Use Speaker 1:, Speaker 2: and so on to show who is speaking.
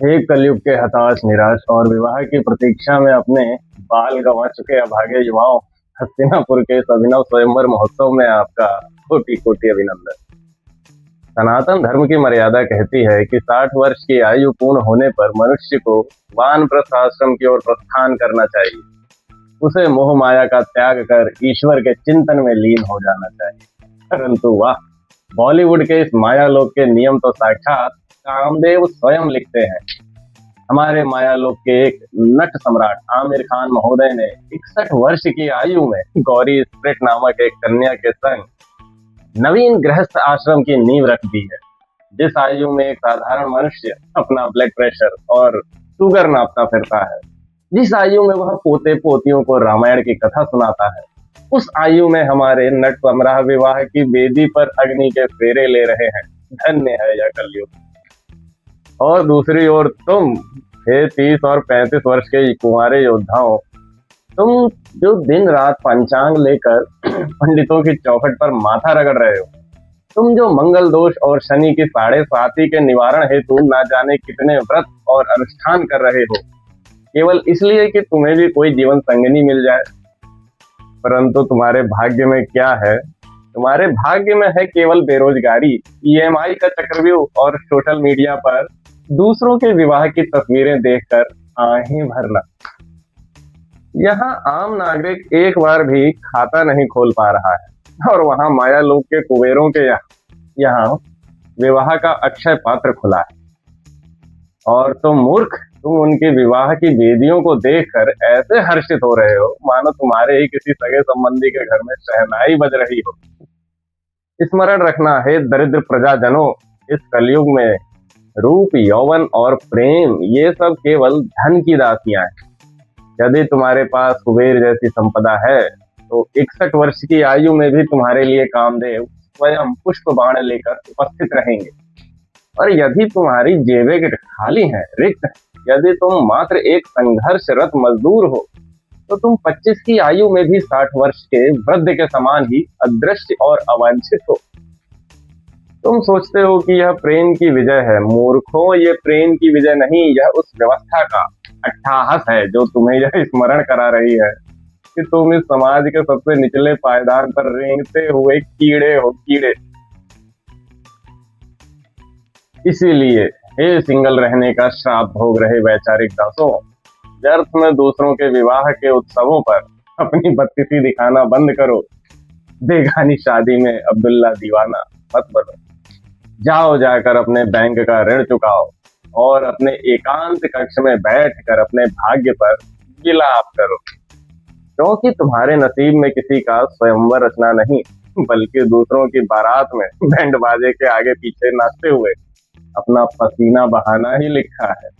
Speaker 1: हे कलयुग के हताश, निराश और विवाह की प्रतीक्षा में अपने बाल गंवा चुके अभागे युवाओं, हस्तिनापुर के इस अभिनव स्वयंवर महोत्सव में आपका कोटि कोटि अभिनंदन। सनातन धर्म की मर्यादा कहती है कि 60 वर्ष की आयु पूर्ण होने पर मनुष्य को वानप्रस्थ आश्रम की ओर प्रस्थान करना चाहिए। उसे मोह माया का त्याग कर ईश्वर के चिंतन में लीन हो जाना चाहिए। परंतु वाह, बॉलीवुड के इस मायालोक के नियम तो साक्षात कामदेव स्वयं लिखते हैं। हमारे मायालोक के एक नट सम्राट आमिर खान महोदय ने 61 वर्ष की आयु में गौरी स्प्रिट नामक एक कन्या के संग नवीन गृहस्थ आश्रम की नींव रख दी है। जिस आयु में एक साधारण मनुष्य अपना ब्लड प्रेशर और शुगर नापता फिरता है, जिस आयु में वह पोते पोतियों को रामायण की कथा सुनाता है, उस आयु में हमारे नट सम्राट विवाह की वेदी पर अग्नि के फेरे ले रहे हैं। धन्य है यह कलयुग। और दूसरी ओर तुम, हे 30 और 35 वर्ष के कुंवारे योद्धाओं, तुम जो दिन रात पंचांग लेकर पंडितों की चौखट पर माथा रगड़ रहे हो, तुम जो मंगल दोष और शनि की 7.5 के निवारण हेतु ना जाने कितने व्रत और अनुष्ठान कर रहे हो, केवल इसलिए कि तुम्हें भी कोई जीवन संगिनी मिल जाए। परंतु तुम्हारे भाग्य में क्या है? तुम्हारे भाग्य में है केवल बेरोजगारी, ईएमआई का चक्रव्यूह और सोशल मीडिया पर दूसरों के विवाह की तस्वीरें देखकर आहें भरना। यहाँ आम नागरिक एक बार भी खाता नहीं खोल पा रहा है, और वहाँ माया लोक के कुबेरों के यहाँ विवाह का अक्षय पात्र खुला है। और तुम मूर्ख, तुम उनके विवाह की वेदियों को देखकर ऐसे हर्षित हो रहे हो मानो तुम्हारे ही किसी सगे संबंधी के घर में शहनाई बज रही हो। स्मरण रखना है दरिद्र प्रजाजनों, इस कलयुग में रूप, यौवन और प्रेम ये सब केवल धन की दासियां हैं। यदि तुम्हारे पास कुबेर जैसी संपदा है तो 61 वर्ष की आयु में भी तुम्हारे लिए कामदेव स्वयं पुष्प बाण लेकर उपस्थित रहेंगे। और यदि तुम्हारी जेबें खाली हैं, रिक्त हैं, यदि तुम मात्र एक संघर्षरत मजदूर हो, तो तुम 25 की आयु में भी 60 वर्ष के वृद्ध के समान ही अदृश्य और अवांछित हो। तुम सोचते हो कि यह प्रेम की विजय है। मूर्खों, ये प्रेम की विजय नहीं, यह उस व्यवस्था का अट्टहास है जो तुम्हें यह स्मरण करा रही है कि तुम इस समाज के सबसे निचले पायदान पर रेंगते हुए कीड़े हो, कीड़े। इसीलिए हे सिंगल रहने का श्राप भोग रहे वैचारिक दासों, व्यर्थ में दूसरों के विवाह के उत्सवों पर अपनी बत्तीसी दिखाना बंद करो। बेगानी शादी में अब्दुल्ला दीवाना मत बनो। जाओ, जाकर अपने बैंक का ऋण चुकाओ और अपने एकांत कक्ष में बैठकर अपने भाग्य पर विलाप करो, क्योंकि तुम्हारे नसीब में किसी का स्वयंवर रचना नहीं, बल्कि दूसरों की बारात में बैंड बाजे के आगे पीछे नाचते हुए अपना पसीना बहाना ही लिखा है।